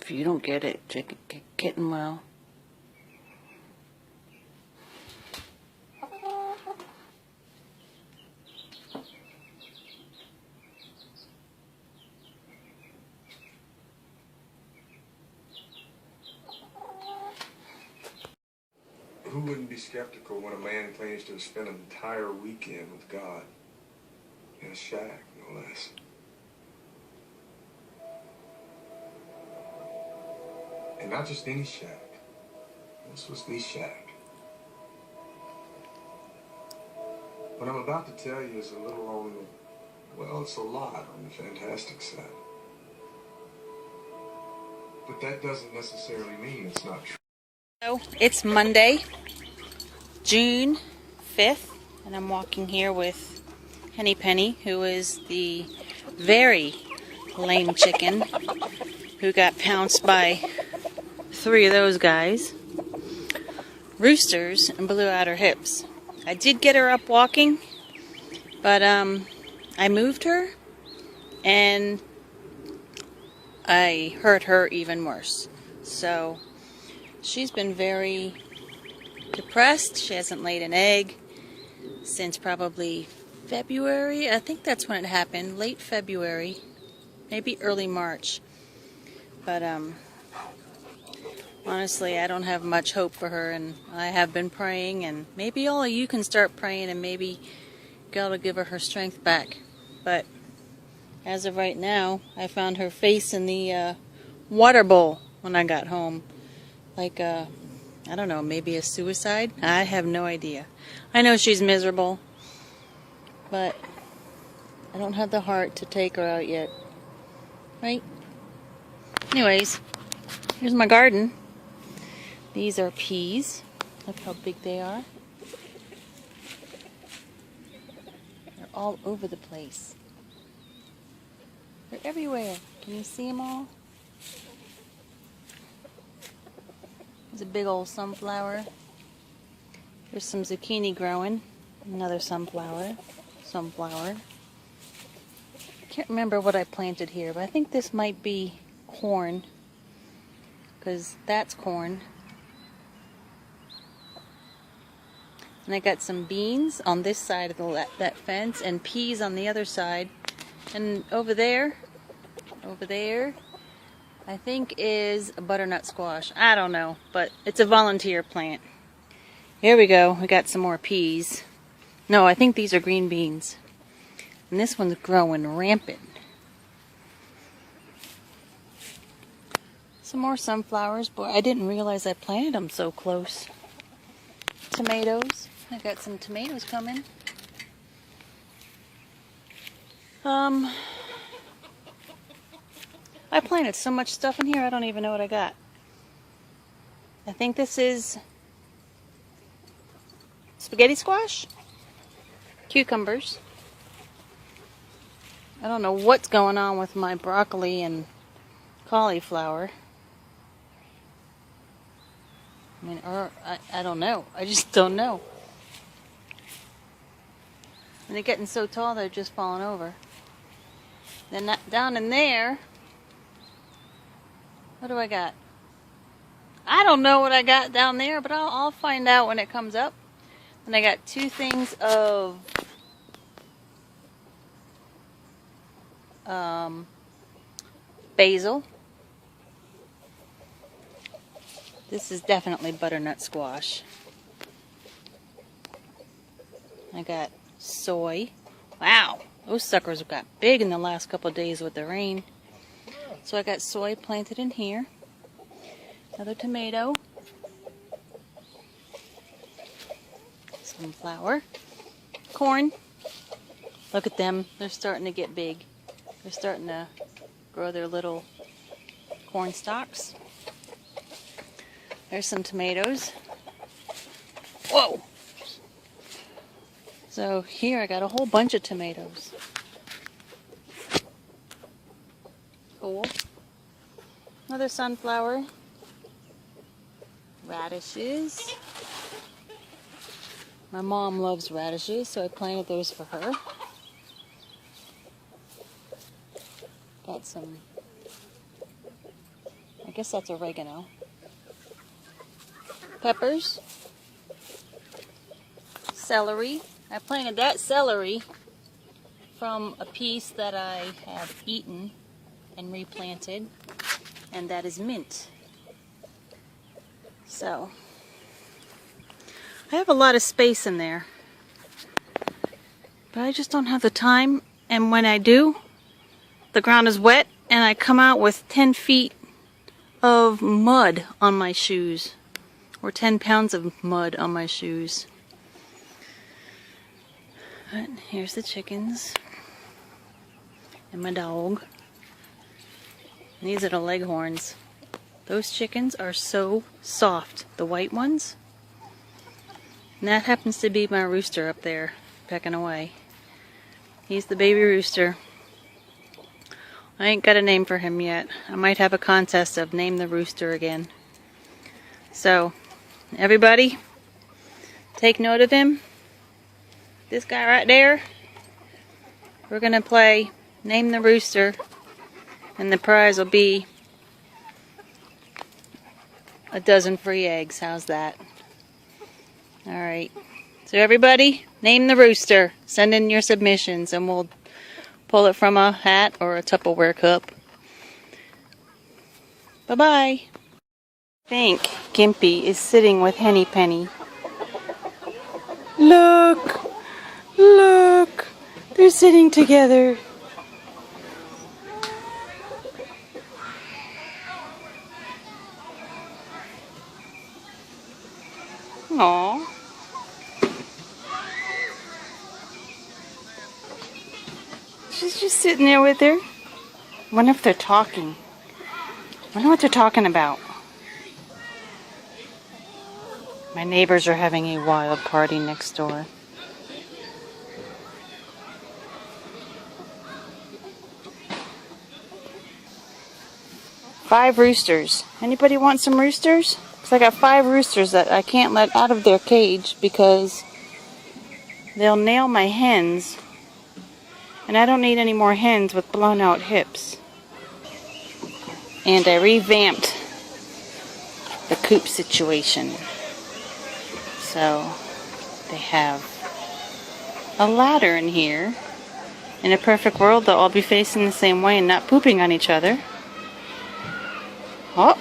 If you don't get it, chicken kitten will. Who wouldn't be skeptical when a man claims to have spent an entire weekend with God? In a shack, no less. And not just any shack. This was the shack. What I'm about to tell you is a little on the, well, it's a lot on the fantastic side. But that doesn't necessarily mean it's not true. So, it's Monday, June 5th, and I'm walking here with Henny Penny, who is the very lame chicken who got pounced by 3 of those guys, roosters, and blew out her hips. I did get her up walking, but I moved her and I hurt her even worse. So she's been very depressed. She hasn't laid an egg since probably February. I think that's when it happened, late February, maybe early March. But honestly, I don't have much hope for her, and I have been praying, and maybe all of you can start praying, and maybe God will give her strength back. But as of right now, I found her face in the water bowl when I got home. Like, I don't know, maybe a suicide? I have no idea. I know she's miserable, but I don't have the heart to take her out yet. Right? Anyways, here's my garden. These are peas. Look how big they are. They're all over the place. They're everywhere. Can you see them all? There's a big old sunflower. There's some zucchini growing. Another sunflower. Sunflower. I can't remember what I planted here, but I think this might be corn, because that's corn. And I got some beans on this side of that fence, and peas on the other side. And over there, I think is a butternut squash. I don't know, but it's a volunteer plant. Here we go. We got some more peas. No, I think these are green beans. And this one's growing rampant. Some more sunflowers. Boy, I didn't realize I planted them so close. Tomatoes. I got some tomatoes coming. I planted so much stuff in here, I don't even know what I got. I think this is spaghetti squash, cucumbers. I don't know what's going on with my broccoli and cauliflower. I mean, I don't know. I just don't know. And they're getting so tall, they're just falling over. Then down in there, what do I got? I don't know what I got down there, but I'll find out when it comes up. And I got 2 things of basil. This is definitely butternut squash. I got soy. Wow, those suckers got big in the last couple of days with the rain. So I got soy planted in here. Another tomato. Sunflower. Corn. Look at them. They're starting to get big. They're starting to grow their little corn stalks. There's some tomatoes. Whoa! So here I got a whole bunch of tomatoes. Cool. Another sunflower. Radishes. My mom loves radishes, so I planted those for her. guess that's oregano. Peppers. Celery. I planted that celery from a piece that I have eaten and replanted, and that is mint. So I have a lot of space in there, but I just don't have the time, and when I do, the ground is wet and I come out with 10 feet of mud on my shoes, or 10 pounds of mud on my shoes. But here's the chickens and my dog. And these are the leghorns. Those chickens are so soft, the white ones. And that happens to be my rooster up there, pecking away. He's the baby rooster. I ain't got a name for him yet. I might have a contest of name the rooster again. So, everybody, take note of him. This guy right there. We're gonna play Name the Rooster, and the prize will be a dozen free eggs. How's that? Alright. So everybody, name the rooster. Send in your submissions and we'll pull it from a hat or a Tupperware cup. Bye-bye. I think Gimpy is sitting with Henny Penny. Look! Look! They're sitting together. Aww. She's just sitting there with her. Wonder if they're talking. Wonder what they're talking about. My neighbors are having a wild party next door. Five roosters. Anybody want some roosters? Because I got 5 roosters that I can't let out of their cage because they'll nail my hens. And I don't need any more hens with blown out hips. And I revamped the coop situation. So they have a ladder in here. In a perfect world, they'll all be facing the same way and not pooping on each other. Oh,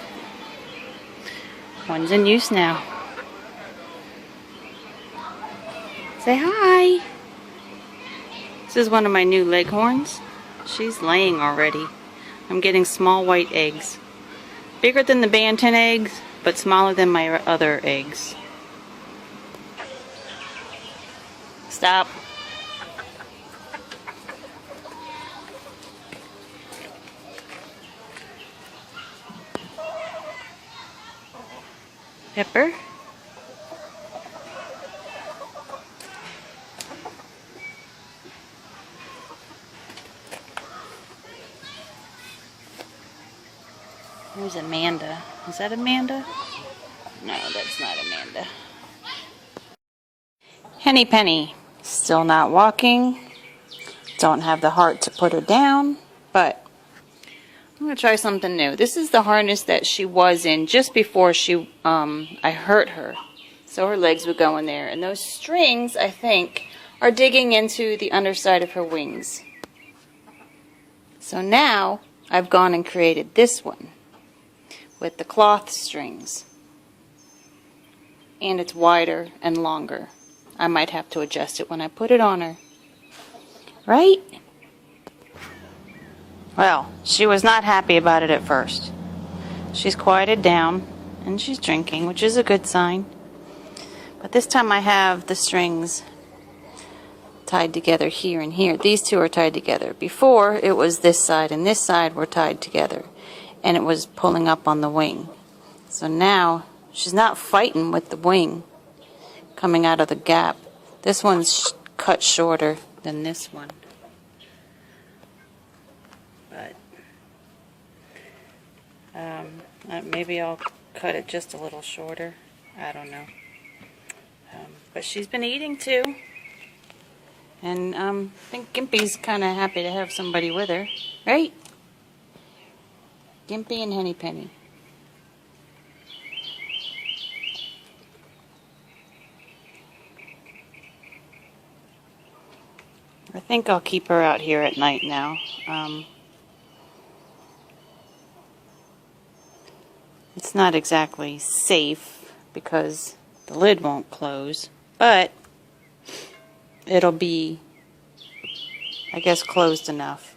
one's in use now. Say hi. This is one of my new leghorns. She's laying already. I'm getting small white eggs. Bigger than the bantam eggs, but smaller than my other eggs. Stop. Pepper. There's Amanda. Is that Amanda? No, that's not Amanda. Henny Penny. Still not walking. Don't have the heart to put her down, but I'm going to try something new. This is the harness that she was in just before I hurt her. So her legs would go in there. And those strings, I think, are digging into the underside of her wings. So now I've gone and created this one with the cloth strings. And it's wider and longer. I might have to adjust it when I put it on her. Right? Well, she was not happy about it at first. She's quieted down and she's drinking, which is a good sign. But this time I have the strings tied together here and here. These two are tied together. Before, it was this side and this side were tied together. And it was pulling up on the wing. So now, she's not fighting with the wing coming out of the gap. This one's cut shorter than this one. But maybe I'll cut it just a little shorter. I don't know. But she's been eating too. And I think Gimpy's kind of happy to have somebody with her. Right? Gimpy and Henny Penny. I think I'll keep her out here at night now. It's not exactly safe because the lid won't close, but it'll be, I guess, closed enough.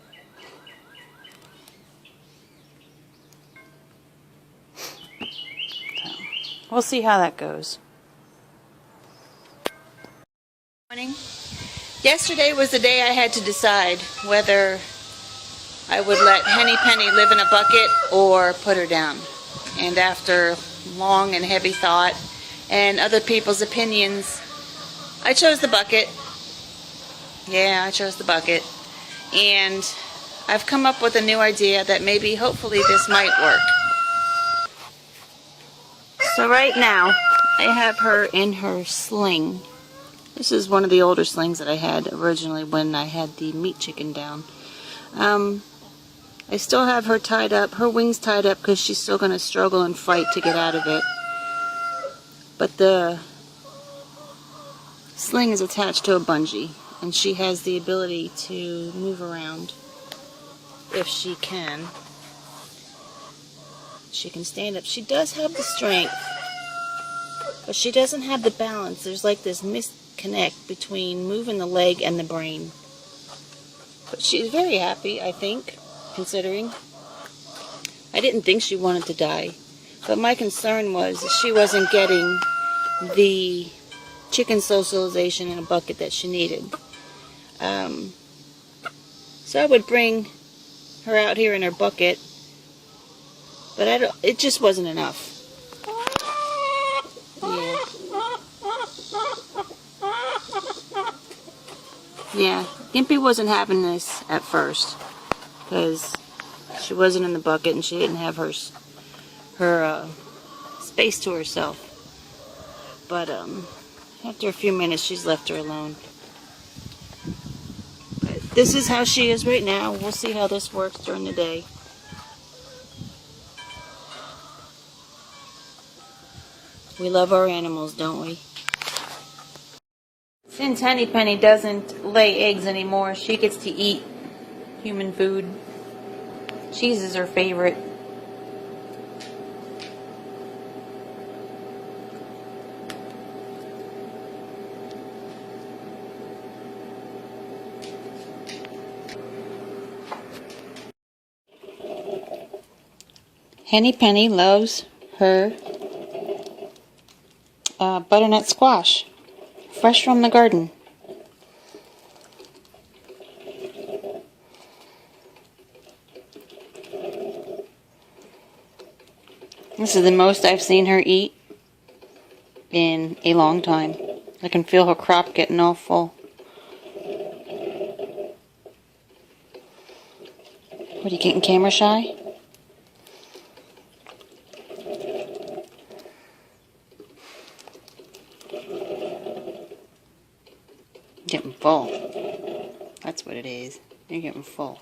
So, we'll see how that goes. Morning. Yesterday was the day I had to decide whether I would let Henny Penny live in a bucket or put her down. And after long and heavy thought and other people's opinions, I chose the bucket. Yeah, I chose the bucket. And I've come up with a new idea that maybe, hopefully, this might work. So right now, I have her in her sling. This is one of the older slings that I had originally when I had the meat chicken down. I still have her tied up, her wings tied up, because she's still going to struggle and fight to get out of it. But the sling is attached to a bungee, and she has the ability to move around if she can. She can stand up. She does have the strength, but she doesn't have the balance. There's like this disconnect between moving the leg and the brain. But she's very happy, I think, considering. I didn't think she wanted to die, but my concern was that she wasn't getting the chicken socialization in a bucket that she needed. So I would bring her out here in her bucket, but it just wasn't enough. Yeah, Gimpy wasn't having this at first because she wasn't in the bucket and she didn't have her space to herself. But after a few minutes, she's left her alone. But this is how she is right now. We'll see how this works during the day. We love our animals, don't we? Since Henny Penny doesn't lay eggs anymore, she gets to eat human food. Cheese is her favorite. Henny Penny loves her butternut squash, fresh from the garden. This is the most I've seen her eat in a long time. I can feel her crop getting all full. What, are you getting camera shy? Getting full. That's what it is. You're getting full.